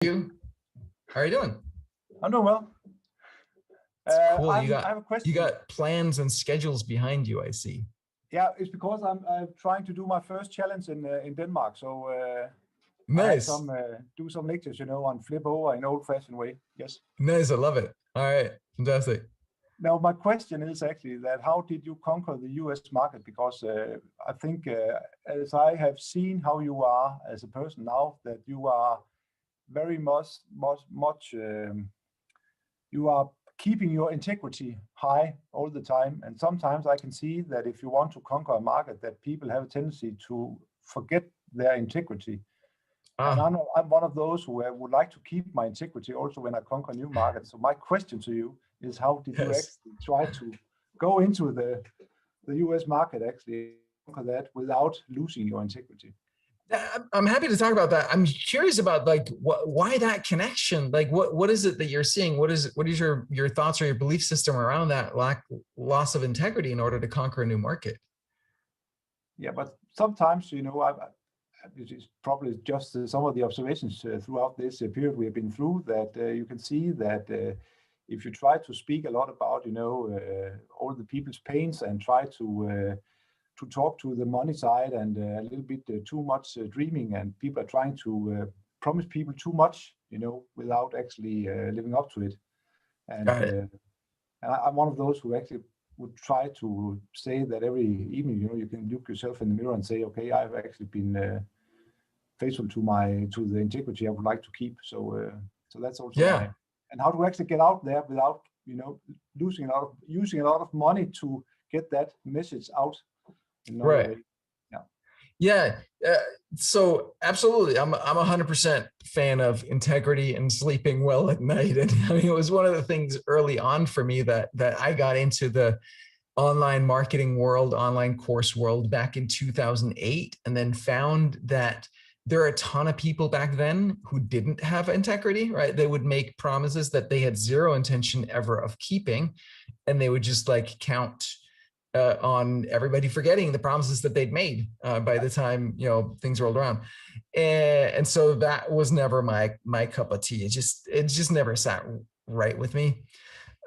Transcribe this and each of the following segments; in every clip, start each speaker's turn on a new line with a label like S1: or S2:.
S1: You? How are you doing?
S2: I'm doing well.
S1: It's cool.
S2: I have a
S1: You
S2: question.
S1: got plans and schedules behind you, I see.
S2: Yeah, it's because I'm trying to do my first challenge in Denmark. So I had
S1: Nice.
S2: some do some lectures, on flip over in old-fashioned way. Yes.
S1: Nice. I love it. All right. Fantastic.
S2: Now my question is actually that how did you conquer the U.S. market? Because I think as I have seen how you are as a person now, that you are very much you are keeping your integrity high all the time. And sometimes I can see that if you want to conquer a market, that people have a tendency to forget their integrity. And
S1: Ah,
S2: I'm one of those who would like to keep my integrity also when I conquer new markets. So my question to you is, how did you
S1: yes.
S2: actually try to go into the US market, actually conquer that without losing your integrity?
S1: I'm happy to talk about that. I'm curious about why that connection. Like what is it that you're seeing? What is your thoughts or your belief system around that loss of integrity in order to conquer a new market?
S2: Yeah, but sometimes, it is probably just some of the observations throughout this period we have been through that you can see that if you try to speak a lot about, all the people's pains and try to talk to the money side and a little bit too much dreaming, and people are trying to promise people too much, without actually living up to it. And
S1: Got it.
S2: I'm one of those who actually would try to say that every evening, you can look yourself in the mirror and say, okay, I've actually been faithful to the integrity I would like to keep. So that's also
S1: Yeah.
S2: and how to actually get out there without, using a lot of money to get that message out in another
S1: Right.
S2: way. Yeah.
S1: Yeah. So absolutely, I'm 100% fan of integrity and sleeping well at night. And I mean, it was one of the things early on for me that I got into the online marketing world, online course world back in 2008, and then found that there are a ton of people back then who didn't have integrity, right? They would make promises that they had zero intention ever of keeping, and they would just like count on everybody forgetting the promises that they'd made by the time things rolled around, and so that was never my cup of tea. It just never sat right with me.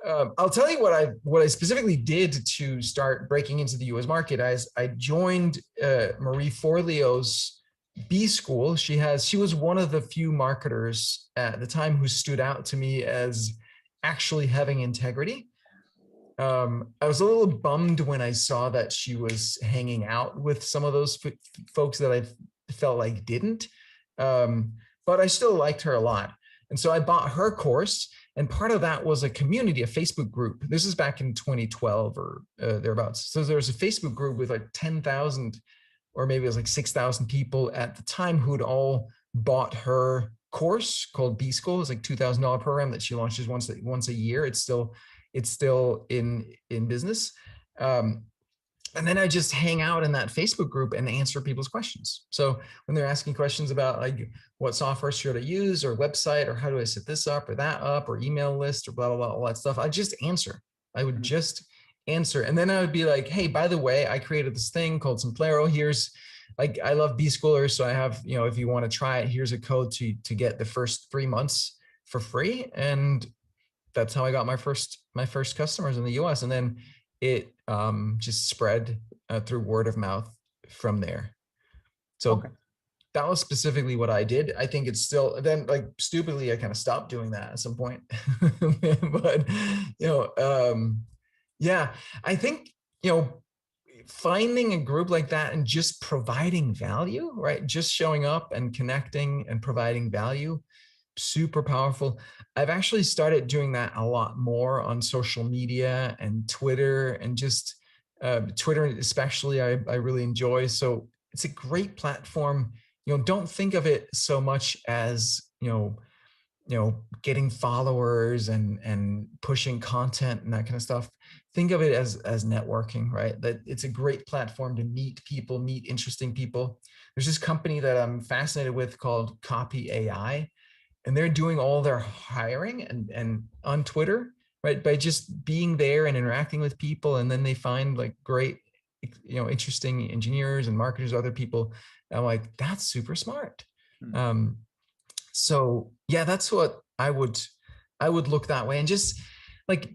S1: I'll tell you what I specifically did to start breaking into the U.S. market. I joined Marie Forleo's B School. She was one of the few marketers at the time who stood out to me as actually having integrity. I was a little bummed when I saw that she was hanging out with some of those folks that I felt like didn't, but I still liked her a lot. And so I bought her course, and part of that was a community, a Facebook group. This is back in 2012 or thereabouts. So there was a Facebook group with like 10,000, or maybe it was like 6,000 people at the time who'd all bought her course called B School. It's like $2,000 program that she launches once a year. It's still in business. And then I just hang out in that Facebook group and answer people's questions. So when they're asking questions about like what software should I use, or website, or how do I set this up or that up, or email list, or blah, blah, blah, all that stuff, I just answer. I would just answer. And then I would be like, hey, by the way, I created this thing called Simplero. Here's like, I love B Schoolers. So I have, if you want to try it, here's a code to get the first 3 months for free. And that's how I got my first customers in the US. And then it just spread through word of mouth from there. So
S2: Okay.
S1: that was specifically what I did. I think it's still, then like stupidly, I kind of stopped doing that at some point. But, yeah, I think, finding a group like that and just providing value, right? Just showing up and connecting and providing value, super powerful. I've actually started doing that a lot more on social media and Twitter, and just Twitter especially I really enjoy. So it's a great platform. Don't think of it so much as getting followers and pushing content and that kind of stuff. Think of it as networking, right? That it's a great platform to meet people, meet interesting people. There's this company that I'm fascinated with called Copy AI, and they're doing all their hiring and on Twitter, right? By just being there and interacting with people. And then they find like great, interesting engineers and marketers, other people. And I'm like, that's super smart.
S2: Mm.
S1: So yeah, that's what I would look that way. And just like,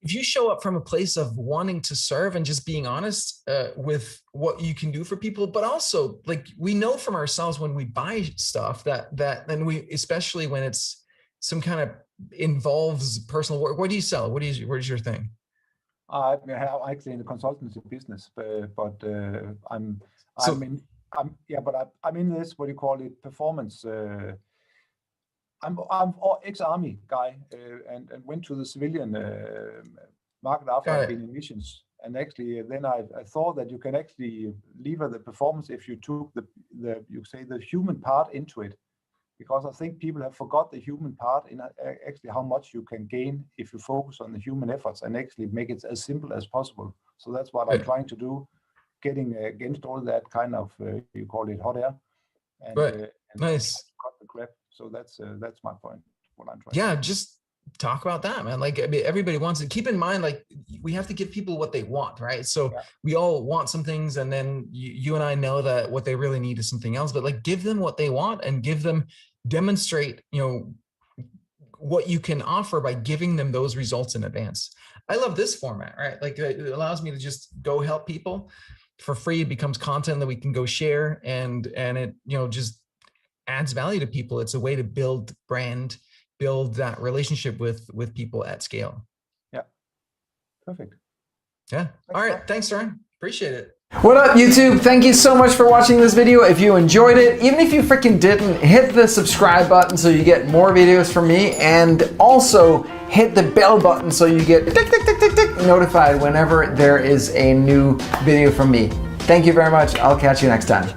S1: if you show up from a place of wanting to serve and just being honest with what you can do for people, but also like we know from ourselves when we buy stuff that then we, especially when it's some kind of involves personal work. What do you sell? What is your thing?
S2: I'm actually in the consultancy business, but I'm in this, what do you call it, performance. I'm ex-army guy and went to the civilian market after I've been in missions. And actually, then I thought that you can actually lever the performance if you took the human part into it, because I think people have forgot the human part in actually how much you can gain if you focus on the human efforts and actually make it as simple as possible. So that's what I'm trying to do, getting against all that kind of you call it hot air, and
S1: nice.
S2: Cut the crap. So that's my point. What I'm trying.
S1: Yeah, just talk about that, man. Like, I mean, everybody wants it. Keep in mind, like, we have to give people what they want, right? So we all want some things, and then you and I know that what they really need is something else. But like, give them what they want, and demonstrate, what you can offer by giving them those results in advance. I love this format, right? Like, it allows me to just go help people for free. It becomes content that we can go share, and it just adds value to people. It's a way to build brand, build that relationship with people at scale.
S2: Yeah, perfect.
S1: Yeah. All right, thanks, Søren. Appreciate it.
S3: What up, YouTube? Thank you so much for watching this video. If you enjoyed it, even if you freaking didn't, hit the subscribe button so you get more videos from me, and also hit the bell button so you get tick, tick, tick, tick, tick, notified whenever there is a new video from me. Thank you very much. I'll catch you next time.